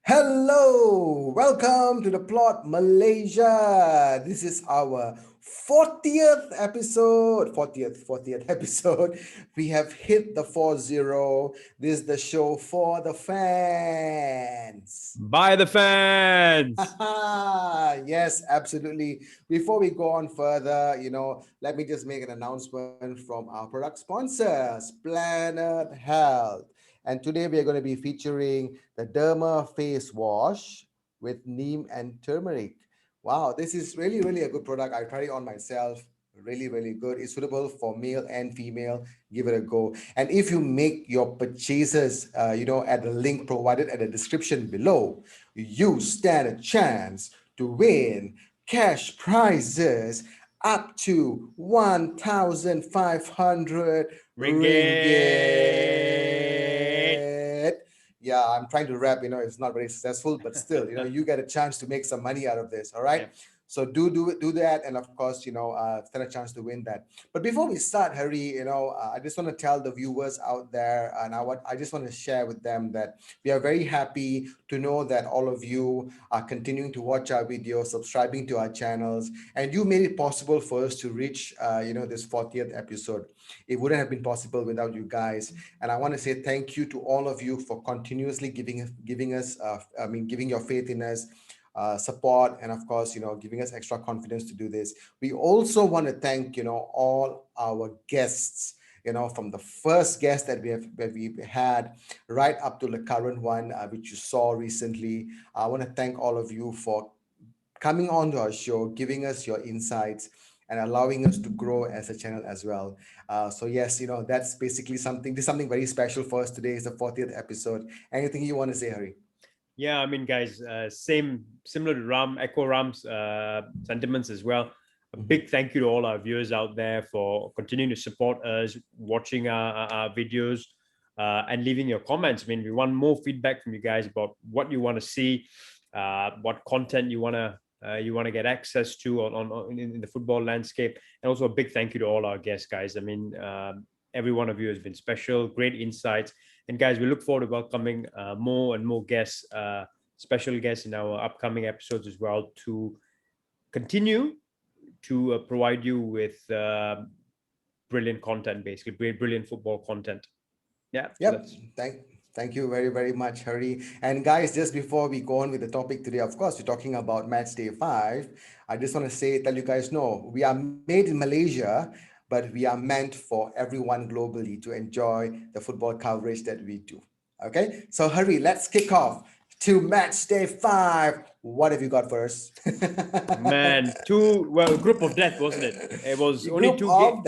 Hello, welcome to the plot Malaysia. This is our 40th episode. 40th episode. We have hit the 40. This is the show for the fans. By the fans. Yes, absolutely. Before we go on further, let me just make an announcement from our product sponsors, Planet Health. And today we are going to be featuring the Derma face wash with neem and turmeric. Wow, this is really, really a good product. I tried it on myself. Really, really good. It's suitable for male and female. Give it a go. And if you make your purchases, at the link provided at the description below, you stand a chance to win cash prizes up to 1,500 Ringgit. ringgit. Yeah, I'm trying to rap, it's not very successful, but still, you get a chance to make some money out of this. All right. Yep. So do that, and of course, stand a chance to win that. But before we start, Harry, I just want to tell the viewers out there, and I just want to share with them that we are very happy to know that all of you are continuing to watch our videos, subscribing to our channels, and you made it possible for us to reach, this 40th episode. It wouldn't have been possible without you guys, and I want to say thank you to all of you for continuously giving us, giving your faith in us, support, and of course, giving us extra confidence to do this. We also want to thank, all our guests, from the first guest that we had right up to the current one, which you saw recently. I want to thank all of you for coming on to our show, giving us your insights, and allowing us to grow as a channel as well. So yes, that's basically something. This is something very special for us today. It's the 40th episode. Anything you want to say, Hari? Yeah, I mean, guys, similar to Echo Ram's sentiments as well. A big thank you to all our viewers out there for continuing to support us, watching our videos, and leaving your comments. I mean, we want more feedback from you guys about what you want to see, what content you want to get access to in the football landscape, and also a big thank you to all our guests, guys. I mean, every one of you has been special, great insights. And guys, we look forward to welcoming more and more guests, special guests in our upcoming episodes as well, to continue to provide you with brilliant content, basically brilliant football content. Yeah. Yep. Thank you very, very much, Hari. And guys, just before we go on with the topic today, of course, we're talking about match day 5. I just want to tell you guys, no, we are made in Malaysia, but we are meant for everyone globally to enjoy the football coverage that we do. Okay, so Hari, let's kick off to match day 5. What have you got for us? Man, group of death, wasn't it? It was only two games.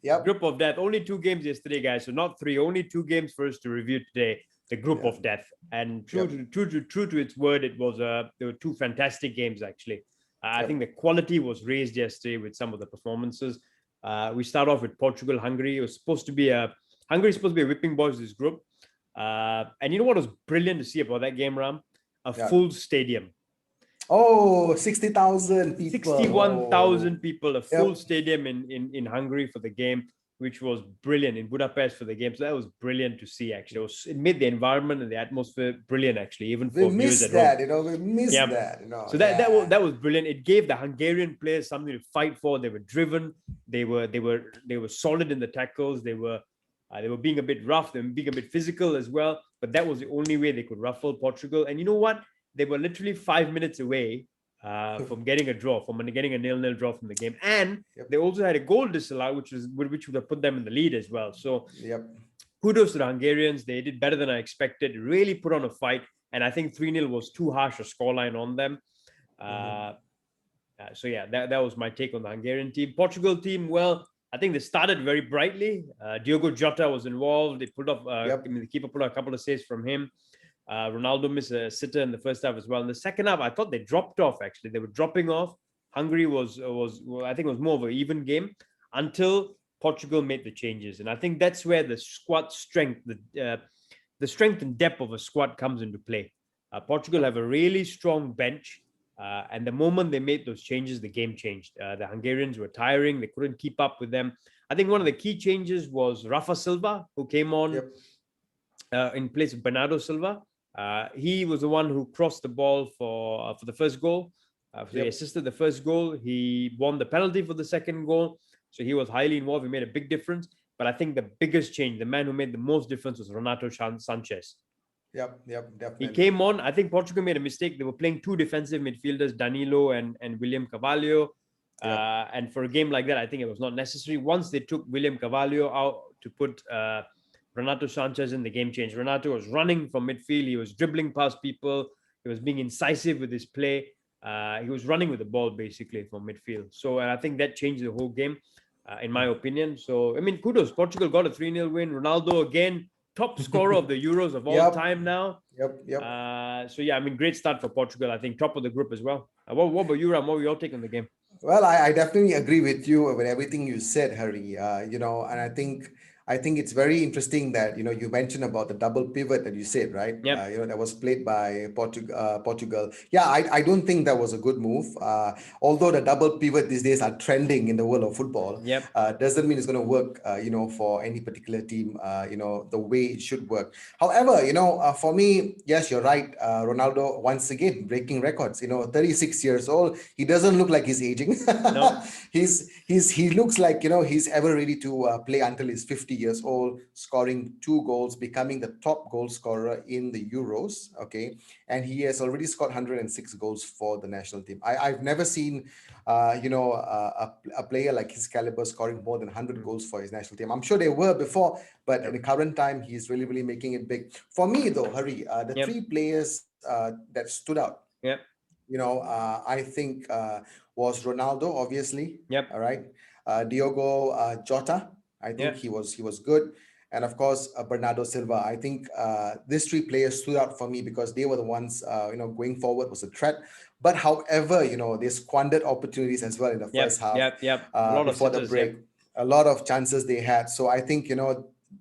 Yep. Group of death, only 2 games yesterday, guys. So not 3, only 2 games for us to review today. The group of death, and true to its word, there were 2 fantastic games actually. I think the quality was raised yesterday with some of the performances. We start off with Portugal, Hungary. It was supposed to be Hungary is supposed to be a whipping boys of this group. And you know what was brilliant to see about that game, Ram? Full stadium. Oh, 60,000 people. 61,000 people, a full stadium in Hungary for the game, which was brilliant, in Budapest for the game. So that was brilliant to see, actually. It made the environment and the atmosphere brilliant, actually, even for viewers at home. We missed that, So that was brilliant. It gave the Hungarian players something to fight for. They were driven. They were solid in the tackles. They were being a bit rough. They were being a bit physical as well. But that was the only way they could ruffle Portugal. And you know what? They were literally 5 minutes away from getting a 0-0 draw from the game. And they also had a goal disallowed, which would have put them in the lead as well. So kudos to the Hungarians. They did better than I expected. Really put on a fight. And I think 3-0 was too harsh a scoreline on them. So yeah, that was my take on the Hungarian team. Portugal team, well, I think they started very brightly. Diogo Jota was involved. They pulled off, the keeper pulled out a couple of saves from him. Ronaldo missed a sitter in the first half as well. In the second half, I thought they dropped off, actually. They were dropping off. Hungary was I think it was more of an even game until Portugal made the changes. And I think that's where the squad strength, the strength and depth of a squad comes into play. Portugal have a really strong bench. And the moment they made those changes, the game changed. The Hungarians were tiring. They couldn't keep up with them. I think one of the key changes was Rafa Silva, who came on in place of Bernardo Silva. He was the one who crossed the ball for the first goal. So he assisted the first goal. He won the penalty for the second goal. So he was highly involved. He made a big difference. But I think the biggest change, the man who made the most difference, was Renato Sanchez. Yep, He definitely. came on. I think Portugal made a mistake. They were playing two defensive midfielders, Danilo and William Carvalho. Yep. And for a game like that, I think it was not necessary. Once they took William Carvalho out to put Renato Sanchez in, the game changed. Renato was running from midfield. He was dribbling past people. He was being incisive with his play. He was running with the ball basically from midfield. So I think that changed the whole game, in my opinion. So, I mean, kudos. Portugal got a 3-0 win. Ronaldo again, top scorer of the Euros of all Yep. time now. Yep. So, yeah, I mean, great start for Portugal. I think top of the group as well. What about you, Ram? What were your take on the game? Well, I definitely agree with you with everything you said, Hari. And I think it's very interesting that you mentioned about the double pivot that you said, right? Yep. That was played by Portugal. Yeah, I don't think that was a good move. Although the double pivot these days are trending in the world of football, Yep. doesn't mean it's going to work. For any particular team. The way it should work. However, for me, yes, you're right. Ronaldo once again breaking records. 36 years old. He doesn't look like he's aging. No. He looks like he's ever ready to play until he's 50 years old, scoring 2 goals, becoming the top goal scorer in the Euros. Okay, and he has already scored 106 goals for the national team. I've never seen a player like his caliber scoring more than 100 goals for his national team. I'm sure they were before, but in the current time, he's really making it big. For me, though, Hari, the Yep. three players that stood out, Yep. I think was Ronaldo, obviously. Yep. All right. Diogo Jota, I think Yep. he was good. And of course, Bernardo Silva. I think these three players stood out for me because they were the ones, going forward was a threat. But however, they squandered opportunities as well in the first Yep. half Yep. A lot of before the sitters. break. Yep. A lot of chances they had. So I think,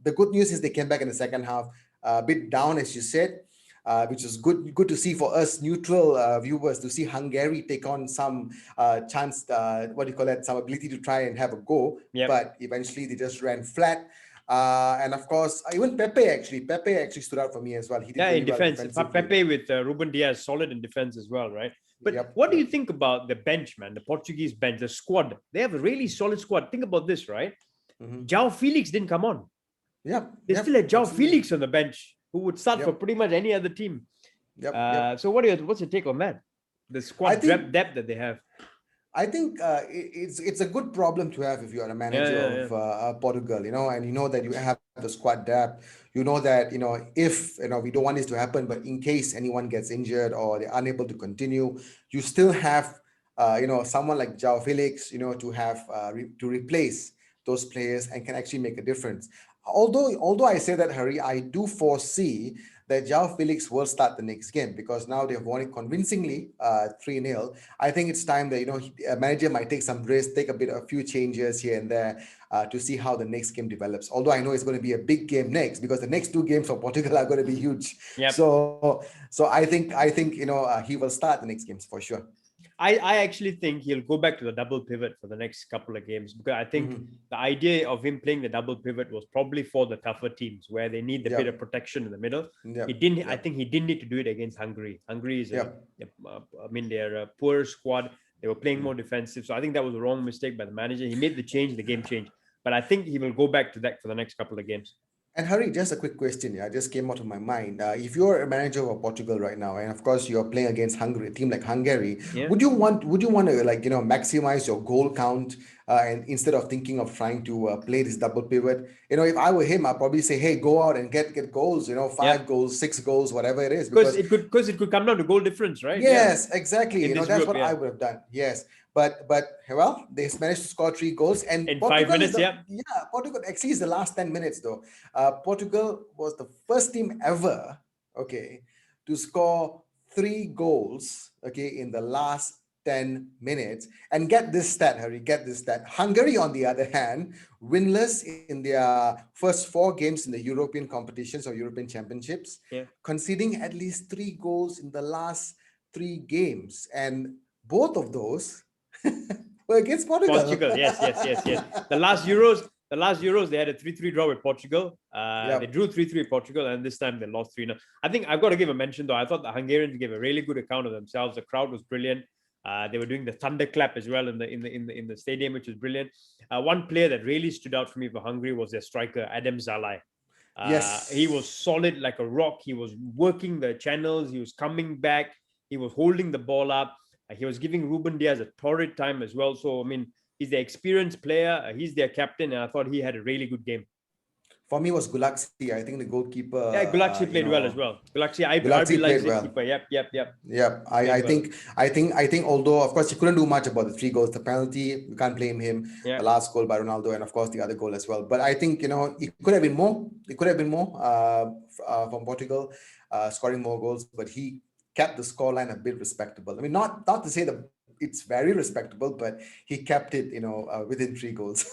the good news is they came back in the second half, a bit down, as you said, which is good to see for us neutral viewers to see Hungary take on some chance, what do you call it, some ability to try and have a go, Yep. but eventually they just ran flat. And of course, even Pepe actually stood out for me as well. He did Yeah, really in well defense. defensively. Pepe with Ruben Diaz, solid in defense as well, right? But Yep, what do yep. you think about the bench, man? The Portuguese bench, the squad. They have a really solid squad. Think about this, right? Mhm. João Felix didn't come on. Yep, They yep, still had João absolutely. Felix on the bench, who would start for Yep, pretty much any other team. yep. So what's your take on that? The I squad think depth that they have. I think it's a good problem to have if you are a Yeah, manager yeah, of yeah. Portugal, and you know that you have the squad depth. You know that if we don't want this to happen, but in case anyone gets injured or they're unable to continue, you still have someone like João Felix, to have to replace those players and can actually make a difference. Although I say that, Harry, I do foresee that João Felix will start the next game because now they've won it convincingly, 3-0. I think it's time that a manager might take some risk, take a few changes here and there to see how the next game develops. Although I know it's going to be a big game next because the next two games for Portugal are going to be huge. Yep. So I think he will start the next games for sure. I actually think he'll go back to the double pivot for the next couple of games because I think Mhm. the idea of him playing the double pivot was probably for the tougher teams where they need a bit of Yep. protection in the middle. He Yep. didn't. I Yep. think he didn't need to do it against Hungary. Hungary is Yep. I mean, they're a poor squad. They were playing Mm. more defensive, so I think that was a wrong mistake by the manager. He made the change, the game changed, but I think he will go back to that for the next couple of games. And Hari, just a quick question. Yeah, just came out of my mind. If you're a manager of Portugal right now, and of course you're playing against Hungary, a team like Hungary, Yeah. would you want to maximize your goal count, and instead of thinking of trying to play this double pivot? If I were him, I'd probably say, hey, go out and get goals. Yeah. 5 goals, 6 goals, whatever it is, Because because it could come down to goal difference, right? Yeah. yes, exactly. In this That's group, what I yeah. would have done. Yes, but well, they managed to score 3 goals, and In Portugal is 5 minutes, the yeah. yeah Portugal actually is the last 10 minutes though. Portugal was the first team ever, okay, to score 3 goals, okay, in the last 10 minutes. And get this stat, Harry. Get this stat. Hungary, on the other hand, winless in their first 4 games in the European competitions or European championships, Yeah. conceding at least 3 goals in the last 3 games, and both of those were against Portugal. Portugal, yes. The last Euros, the last Euros, they had a 3-3 draw with Portugal. Yep. They drew 3-3 with Portugal, and this time they lost 3-0. I think I've got to give a mention, though. I thought the Hungarians gave a really good account of themselves. The crowd was brilliant. They were doing the thunderclap as well in the stadium, which was brilliant. One player that really stood out for me for Hungary was their striker, Adam Zalai. He was Yes. solid like a rock. He was working the channels. He was coming back. He was holding the ball up. He was giving Ruben Diaz a torrid time as well. So, I mean, he's the experienced player. He's their captain. And I thought he had a really good game. For me, was Gulaxi. I think the goalkeeper, Yeah, Gulaxi played well as well. Gulaxi, RB Gulaxi played Leipzig well. keeper. Yep. Yeah, Played well. I think, although of course he couldn't do much about the 3 goals, the penalty, we can't blame him. Yeah. The last goal by Ronaldo, and of course the other goal as well. But I think, it could have been more. It could have been more from Portugal, scoring more goals. But he kept the scoreline a bit respectable. I mean, not to say that it's very respectable, but he kept it, within 3 goals.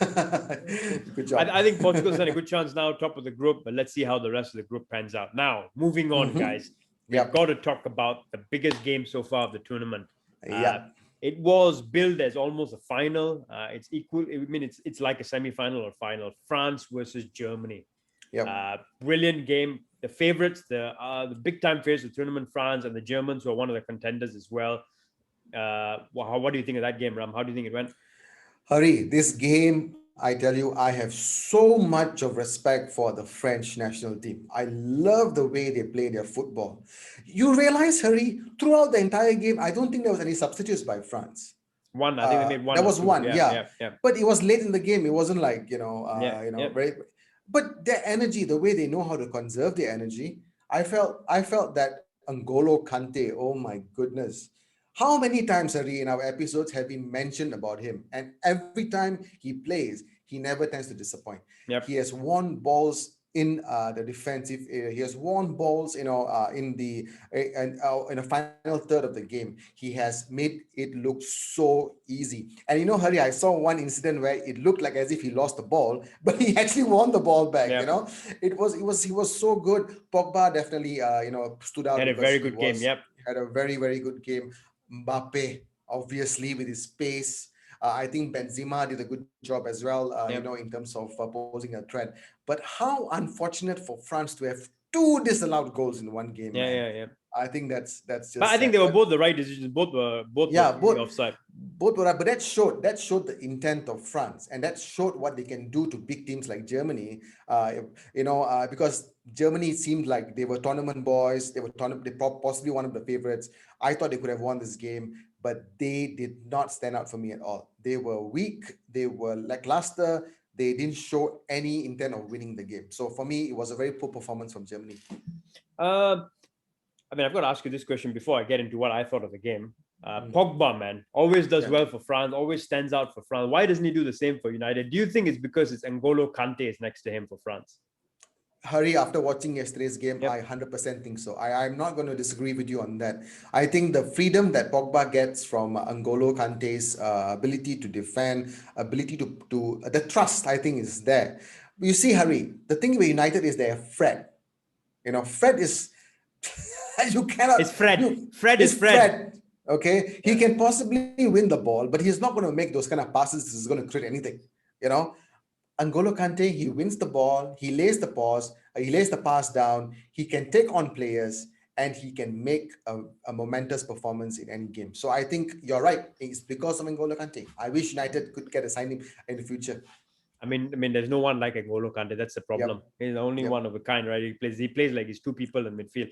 Good job. I think Portugal's had a good chance now, top of the group, but let's see how the rest of the group pans out. Now, moving on, guys. We've Yep. got to talk about the biggest game so far of the tournament. Yeah. It was billed as almost a final. It's equal. I mean, it's like a semi-final or final. France versus Germany. Yep. Brilliant game. The favorites, the big time favorites of the tournament, France, and the Germans were one of the contenders as well. What do you think of that game, Ram? How do you think it went? Hari, this game, I tell you, I have so much of respect for the French national team. I love the way they play their football. You realize, Hari, throughout the entire game, I don't think there was any substitutes by France. One, I think they made one. There or was two. one, Yeah. but it was late in the game. It wasn't like, Yeah. very. But their energy, the way they know how to conserve their energy, I felt that N'Golo Kante. Oh my goodness, how many times, Hari, in our episodes have we mentioned about him? And every time he plays, he never tends to disappoint. Yep. He has won balls in the defensive area. He has won balls, in the final third of the game. He has made it look so easy. And Hari, I saw one incident where it looked like as if he lost the ball, but he actually won the ball back. Yep. He was so good. Pogba definitely, stood out. Had a because very he good game. Yep. had a very, very good game. Mbappe, obviously, with his pace. I think Benzema did a good job as well, Yep. in terms of posing a threat. But how unfortunate for France to have 2 disallowed goals in one game, man. Yeah. I think that's just But I think sad. they were But both the right decisions. Both were yeah, clearly offside. both were right, but that showed the intent of France, and that showed what they can do to big teams like Germany. Because Germany seemed like they were tournament boys. Possibly one of the favorites. I thought they could have won this game, but they did not stand out for me at all. They were weak. They were lackluster. They didn't show any intent of winning the game. So for me, it was a very poor performance from Germany. I mean, I've got to ask you this question before I get into what I thought of the game. Pogba, man, always does well for France, always stands out for France. Why doesn't he do the same for United? Do you think it's because it's N'Golo Kante is next to him for France? Hari, after watching yesterday's game, Yep. I 100% think so. I'm not going to disagree with you on that. I think the freedom that Pogba gets from N'Golo Kante's ability to defend, ability to the trust, I think, is there. You see, Hari, the thing with United is they have Fred. Fred is you cannot. It's Fred. Fred It's is Fred. Okay, he can possibly win the ball, but he's not going to make those kind of passes. He's going to create anything. N'Golo Kante, he wins the ball, he lays the pass down, he can take on players, and he can make a momentous performance in any game. So I think you're right. It's because of N'Golo Kante. I wish United could get a signing in the future. I mean, there's no one like N'Golo Kante. That's the problem. He's the only one of a kind, right? He plays like he's two people in midfield.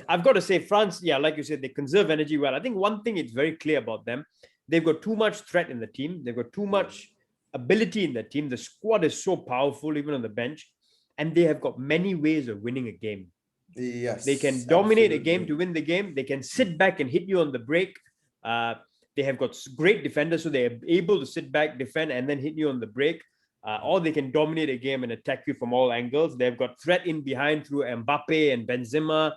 I've got to say, France, like you said, they conserve energy well. I think one thing it's very clear about them, they've got too much threat in the team. They've got too much ability in the team. The squad is so powerful, even on the bench, and they have got many ways of winning a game. Yes, they can dominate absolutely. a game to win the game. They can sit back and hit you on the break. They have got great defenders, so they're able to sit back, defend, and then hit you on the break. Or they can dominate a game and attack you from all angles. They've got threat in behind through Mbappe and Benzema,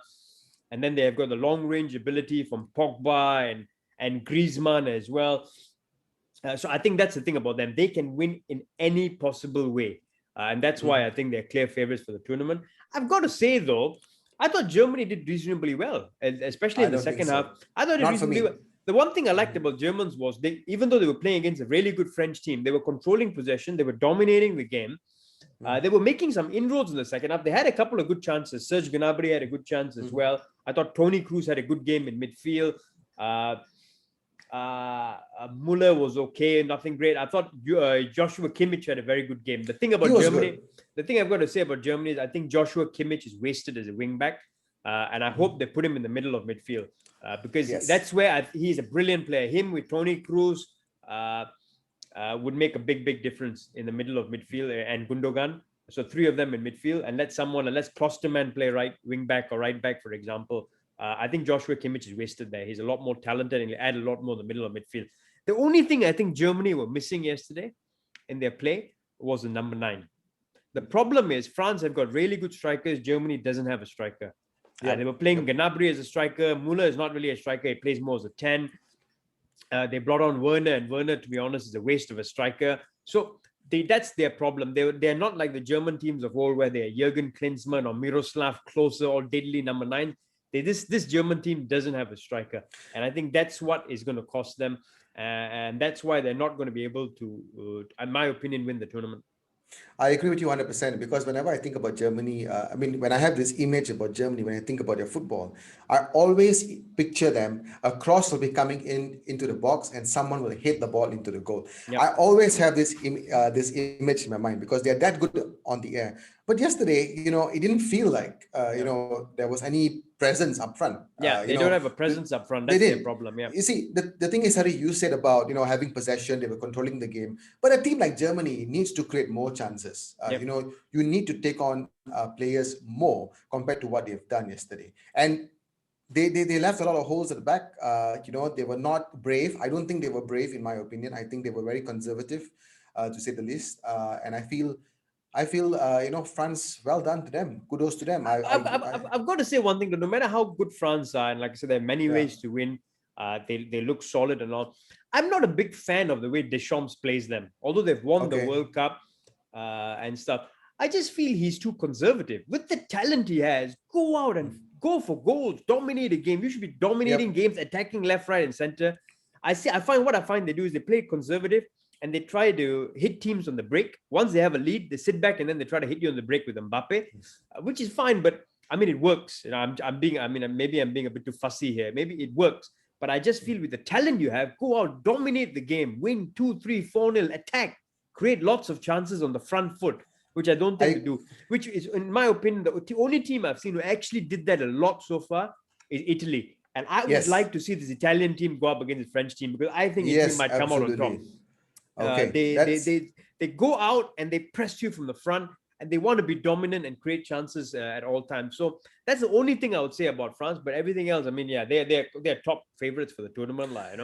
and then they have got the long range ability from Pogba and Griezmann as well. So I think that's the thing about them. They can win in any possible way. And that's why I think they're clear favorites for the tournament. I've got to say, though, I thought Germany did reasonably well, especially in the second half. I thought it Not for reasonably me. well. The one thing I liked about Germans was even though they were playing against a really good French team, they were controlling possession, they were dominating the game. They were making some inroads in the second half. They had a couple of good chances. Serge Gnabry had a good chance as well. I thought Toni Kroos had a good game in midfield. Muller was okay, nothing great. I thought Joshua Kimmich had a very good game. The thing about Germany, the thing I've got to say about Germany is I think Joshua Kimmich is wasted as a wing back, and I hope they put him in the middle of midfield because that's where he's a brilliant player. Him with Toni Kroos would make a big difference in the middle of midfield and Gundogan. So three of them in midfield, and let Klosterman play right wing back or right back, for example. I think Joshua Kimmich is wasted there. He's a lot more talented and he'll add a lot more in the middle of midfield. The only thing I think Germany were missing yesterday in their play was the number 9. The problem is France have got really good strikers. Germany doesn't have a striker. They were playing Gnabry as a striker. Muller is not really a striker. He plays more as a 10. They brought on Werner, and Werner, to be honest, is a waste of a striker. So that's their problem. They're not like the German teams of old where they're Jurgen Klinsmann or Miroslav Klose or deadly number 9. This German team doesn't have a striker, and I think that's what is going to cost them, and that's why they're not going to be able to, in my opinion, win the tournament. I agree with you 100% because whenever I think about Germany, when I have this image about Germany, when I think about their football, I always picture them, a cross will be coming into the box and someone will hit the ball into the goal. I always have this image in my mind because they're that good on the air. But yesterday, it didn't feel like, there was any presence up front. They don't have a presence up front. That's their problem. You see, the thing is, Harry, you said about, having possession, they were controlling the game. But a team like Germany needs to create more chances. You need to take on players more compared to what they've done yesterday. And they left a lot of holes at the back. They were not brave. I don't think they were brave, in my opinion. I think they were very conservative, to say the least. And I feel, France, well done to them. Kudos to them. I've got to say one thing, no matter how good France are, and like I said, there are many ways to win. They look solid and all. I'm not a big fan of the way Deschamps plays them. Although they've won the World Cup and stuff, I just feel he's too conservative. With the talent he has, go out and go for goals, dominate a game. You should be dominating games, attacking left, right, and center. I find they do is they play conservative and they try to hit teams on the break. Once they have a lead, they sit back and then they try to hit you on the break with Mbappe, which is fine. But I mean, it works. Maybe I'm being a bit too fussy here. Maybe it works. But I just feel with the talent you have, go out, dominate the game, win 2-3, 4-0, attack, create lots of chances on the front foot, which I don't think they do. Which is, in my opinion, the only team I've seen who actually did that a lot so far is Italy. And I would like to see this Italian team go up against the French team because I think Italy might come out on top. They go out and they press you from the front and they want to be dominant and create chances at all times. So that's the only thing I would say about France. But everything else, I mean, they're top favorites for the tournament, I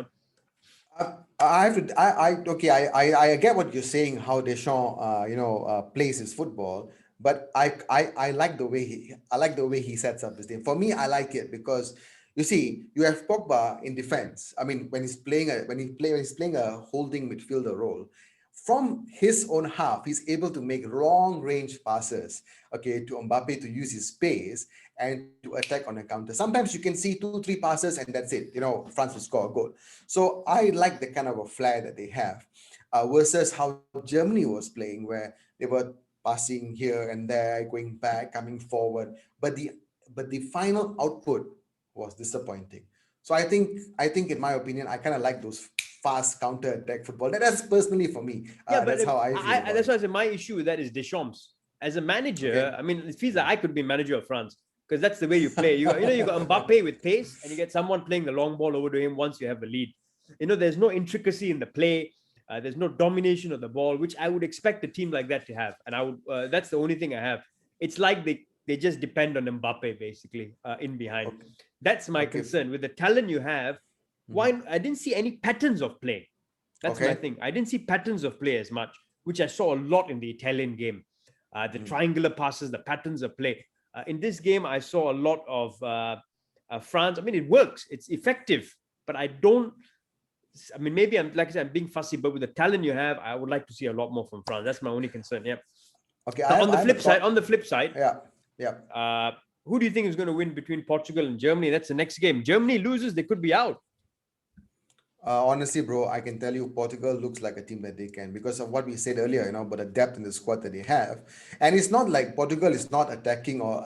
get what you're saying, how Deschamps plays his football, but I like the way he sets up his team. For me, I like it because you see, you have Pogba in defense. I mean, when he's playing a holding midfielder role, from his own half, he's able to make long range passes, to Mbappe to use his space and to attack on a counter. Sometimes you can see 2-3 passes and that's it. France will score a goal. So I like the kind of a flair that they have versus how Germany was playing, where they were passing here and there, going back, coming forward. But the final output was disappointing. So I think in my opinion, I kind of like those fast counter attack football. That's personally for me. That's how I feel. That's why I said my issue with that is Deschamps. As a manager, I mean, it feels like I could be manager of France because that's the way you play. You got Mbappe with pace and you get someone playing the long ball over to him once you have the lead. There's no intricacy in the play. There's no domination of the ball, which I would expect a team like that to have. And that's the only thing I have. It's like they just depend on Mbappe basically in behind. That's my concern. With the talent you have, why I didn't see any patterns of play. That's my thing. I didn't see patterns of play as much, which I saw a lot in the Italian game. The triangular passes, the patterns of play. In this game, I saw a lot of France. I mean, it works. It's effective, but maybe I'm being fussy, but with the talent you have, I would like to see a lot more from France. That's my only concern. Yeah. Okay. On the flip side. Yeah. Who do you think is going to win between Portugal and Germany? That's the next game. Germany loses, they could be out. Honestly, bro, I can tell you Portugal looks like a team that they can because of what we said earlier, about the depth in the squad that they have. And it's not like Portugal is not attacking or,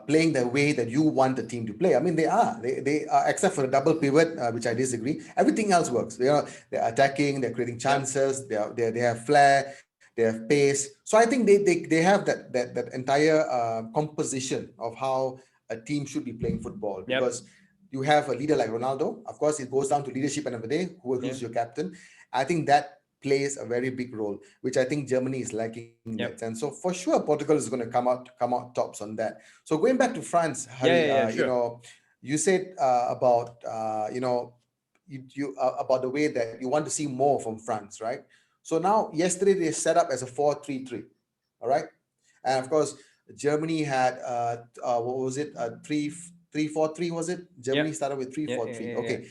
playing the way that you want the team to play. I mean, they are. They are, except for the double pivot, which I disagree. Everything else works. They're attacking, they're creating Yep, chances, they have flair, they have pace. So I think they have that entire composition of how a team should be playing football yep, because you have a leader like Ronaldo. Of course, it goes down to leadership end of the day, yeah, who's your captain. I think that plays a very big role, which I think Germany is lacking in that yep, sense. So for sure, Portugal is going to come out tops on that. So going back to France, yeah, Harry, yeah, yeah, sure. you said about about the way that you want to see more from France, right? So now yesterday they set up as a 4-3-3. All right. And of course, Germany had what was it? 3-4-3, was it? Yeah, Germany started with three yeah, four yeah, three. yeah, yeah. Okay.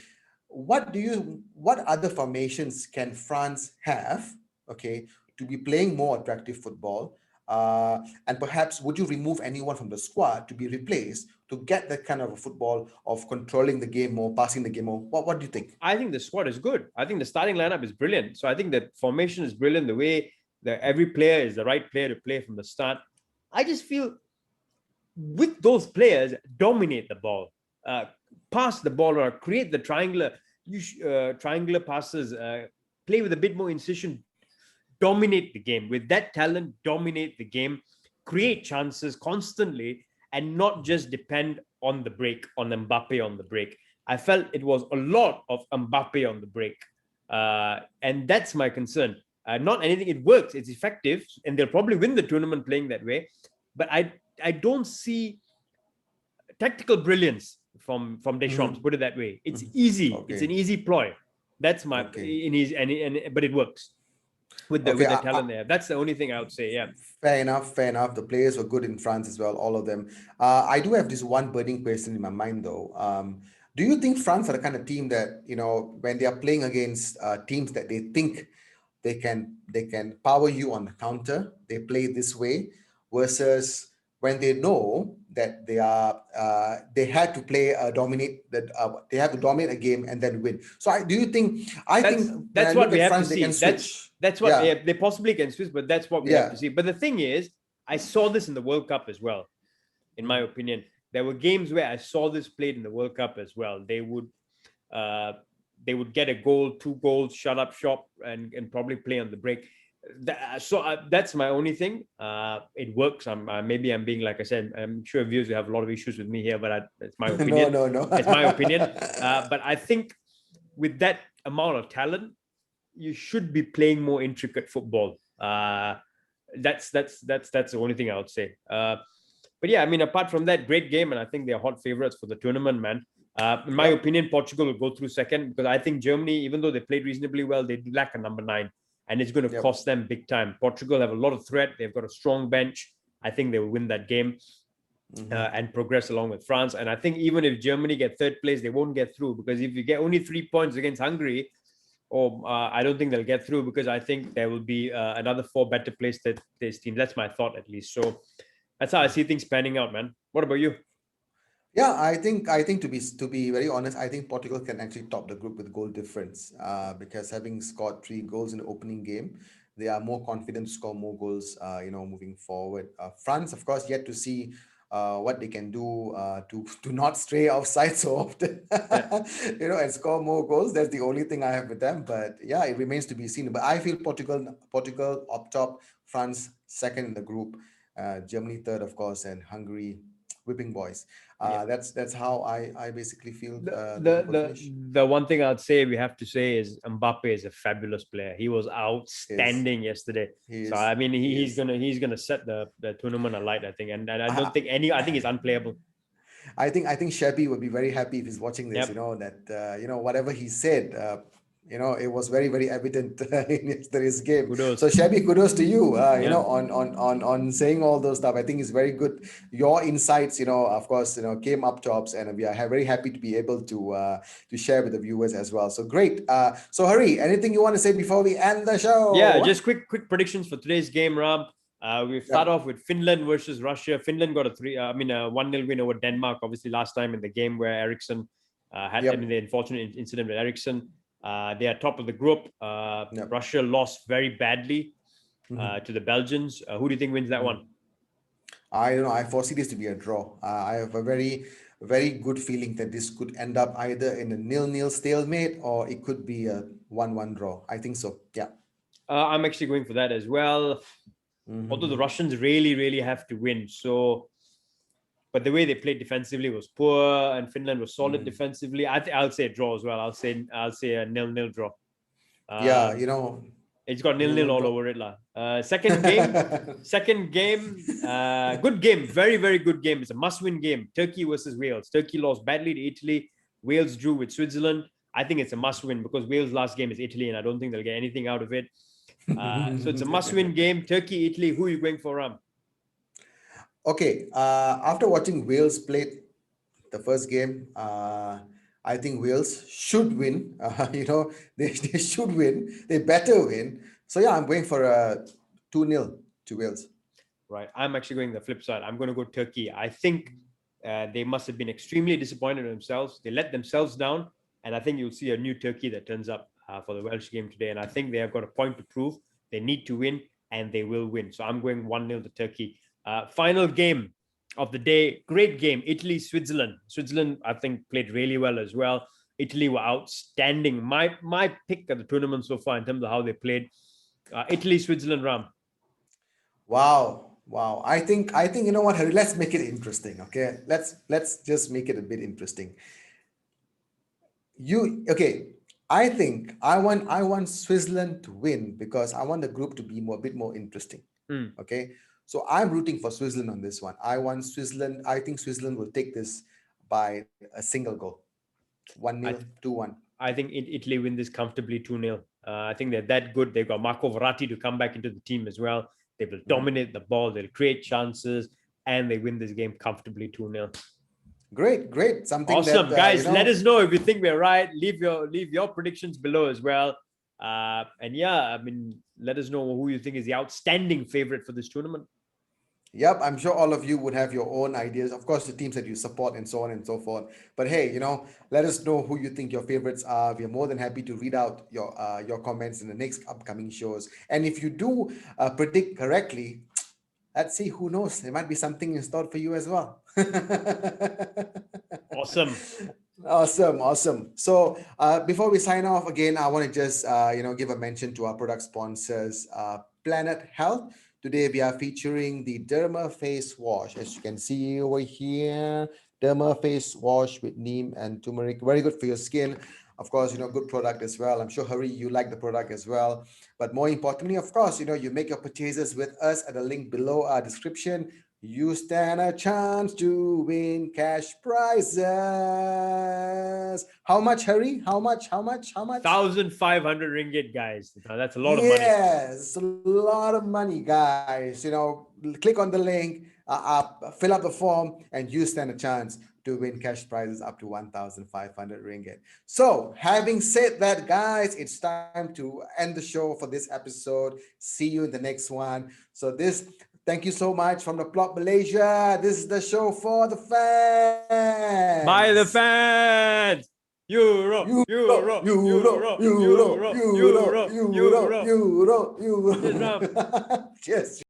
What other formations can France have, okay, to be playing more attractive football? And perhaps would you remove anyone from the squad to be replaced to get that kind of a football of controlling the game more, passing the game more? What do you think? I think the squad is good. I think the starting lineup is brilliant. So I think the formation is brilliant. The way that every player is the right player to play from the start. I just feel with those players, dominate the ball, uh, pass the ball or create the triangular passes, play with a bit more incision, dominate the game. With that talent, dominate the game, create chances constantly, and not just depend on the break, on Mbappe on the break. I felt it was a lot of Mbappe on the break. And that's my concern. Not anything, it works, it's effective, and they'll probably win the tournament playing that way. But I don't see tactical brilliance from Deschamps. Mm-hmm. Put it that way. It's Mm-hmm. easy. It's Okay. an easy ploy. That's my Okay. in his and but it works Okay. with the talent there. That's the only thing I would say. Yeah, Fair enough, fair enough. The players were good in France as well, all of them. I do have this one burning question in my mind though. Do you think France are the kind of team that, when they are playing against teams that they think they can power you on the counter, they play this way, versus when they know that they had to play dominate that they have to dominate a game and then win. So do you think? I think when I that's what look we at have to France, they can see. switch. That's what Yeah, they possibly can switch, but that's what we have to yeah. see. But the thing is, I saw this in the World Cup as well. In my Mhm. opinion, there were games where I saw this played in the World Cup as well. Uh, they would get a goal, two goals, shut up shop, and probably play on the break. That's my only thing. It works. Maybe I'm being, like I said, I'm sure viewers will have a lot of issues with me here, but it's my No, opinion. no, no. It's my opinion. But I think with that amount of talent, you should be playing more intricate football. That's the only thing I would say. But yeah, I mean, apart from that, great game, and I think they're hot favorites for the tournament, man. In my Yep. opinion, Portugal will go through second because I think Germany, even though they played reasonably well, they lack a number 9, and it's going to Yep. cost them big time. Portugal have a lot of threat. They've got a strong bench. I think they will win that game Hmm. and progress along with France. And I think even if Germany get third place, they won't get through because if you get only 3 points against Hungary, or I don't think they'll get through because I think there will be another 4 better placed this team. That's my thought at least. So that's how I see things panning out, man. What about you? Yeah, I think to be very honest, I think Portugal can actually top the group with goal difference. Because having scored 3 goals in the opening game, they are more confident to score more goals. Moving forward. France, of course, yet to see what they can do to not stray offside so often. Yeah, And score more goals. That's the only thing I have with them. But yeah, it remains to be seen. But I feel Portugal up top, France second in the group, Germany third, of course, and Hungary whipping boys. yeah. That's how I basically feel The, the the group will the finish. the one thing I'd say we have to say is Mbappe is a fabulous player. He was Is outstanding yesterday. he So is I mean, he he's is. gonna set the tournament alight. I think, and I don't I, think any. I think he's unplayable. I think Shabby would be very happy if he's watching this. Yep. That whatever he said. It was very, very evident in yesterday's game. So Kudos. Shabby, kudos to you. Yeah. On saying all those stuff. I think it's very good. Your insights, of course, came up tops, and we are very happy to be able to share with the viewers as well. So great. So Hari, anything you want to say before we end the Yeah, show? just quick predictions for today's game, Ram. We start Yep. off with Finland versus Russia. Finland got a 1-0 win over Denmark. Obviously, last time in the game where Ericsson Had the unfortunate incident with Ericsson. They are top of the group. Russia lost very badly to the Belgians. Who do you think wins that one? I don't know. I foresee this to be a draw. I have a very good feeling that this could end up either in a 0-0 stalemate or it could be a 1-1 draw. I think so. Yeah. I'm actually going for that as well. Although the Russians really have to win. So, but the way they played defensively was poor, and Finland was solid defensively. I'll say a draw as well. I'll say a 0-0 draw. Yeah, it's got 0-0 all over it, lah. Second game, good game, very good game. It's a must-win game. Turkey versus Wales. Turkey lost badly to Italy. Wales drew with Switzerland. I think it's a must-win because Wales' last game is Italy, and I don't think they'll get anything out of it. So it's a must-win game. Turkey, Italy. Who are you going for, Ram? Okay. After watching Wales play the first game, I think Wales should win. They should win. They better win. So yeah, I'm going for a 2-0 to Wales. Right. I'm actually going the flip side. I'm going to go Turkey. I think they must have been extremely disappointed in themselves. They let themselves down. And I think you'll see a new Turkey that turns up for the Welsh game today. And I think they have got a point to prove. They need to win, and they will win. So I'm going 1-0 to Turkey. Final game of the day. Great game. Italy, Switzerland. Switzerland, I think, played really well as well. Italy were outstanding. My pick at the tournament so far in terms of how they played. Italy, Switzerland, Ram. Wow. I think you know what, Harry, let's make it interesting. Okay. Let's just make it a bit interesting. I think I want Switzerland to win because I want the group to be a bit more interesting. Okay. So I'm rooting for Switzerland on this one. I want Switzerland. I think Switzerland will take this by a single goal. 1-0, 2-1. I think Italy win this comfortably 2-0. I think they're that good. They've got Marco Verratti to come back into the team as well. They will dominate the ball. They'll create chances, and they win this game comfortably 2-0. Great. Something awesome, that, guys. Let us know if you think we're right. Leave your predictions below as well. And yeah, I mean, let us know who you think is the outstanding favorite for this tournament. Yep, I'm sure all of you would have your own ideas. Of course, the teams that you support and so on and so forth. But hey, let us know who you think your favorites are. We are more than happy to read out your comments in the next upcoming shows. And if you do predict correctly, let's see, who knows? There might be something in store for you as well. Awesome. So before we sign off again, I want to just give a mention to our product sponsors, Planet Health. Today we are featuring the Derma Face Wash. As you can see over here, Derma Face Wash with neem and turmeric. Very good for your skin. Of course, good product as well. I'm sure, Hari, you like the product as well. But more importantly, of course, you make your purchases with us at the link below our description. You stand a chance to win cash prizes. How much, Hari? How much? 1,500 ringgit, guys. That's a lot of money. Yes, a lot of money, guys. Click on the link, fill up the form, and you stand a chance to win cash prizes up to 1,500 ringgit. So, having said that, guys, it's time to end the show for this episode. See you in the next one. Thank you so much from the Plot Malaysia. This is the show for the fans. By the fans. Euro. Cheers.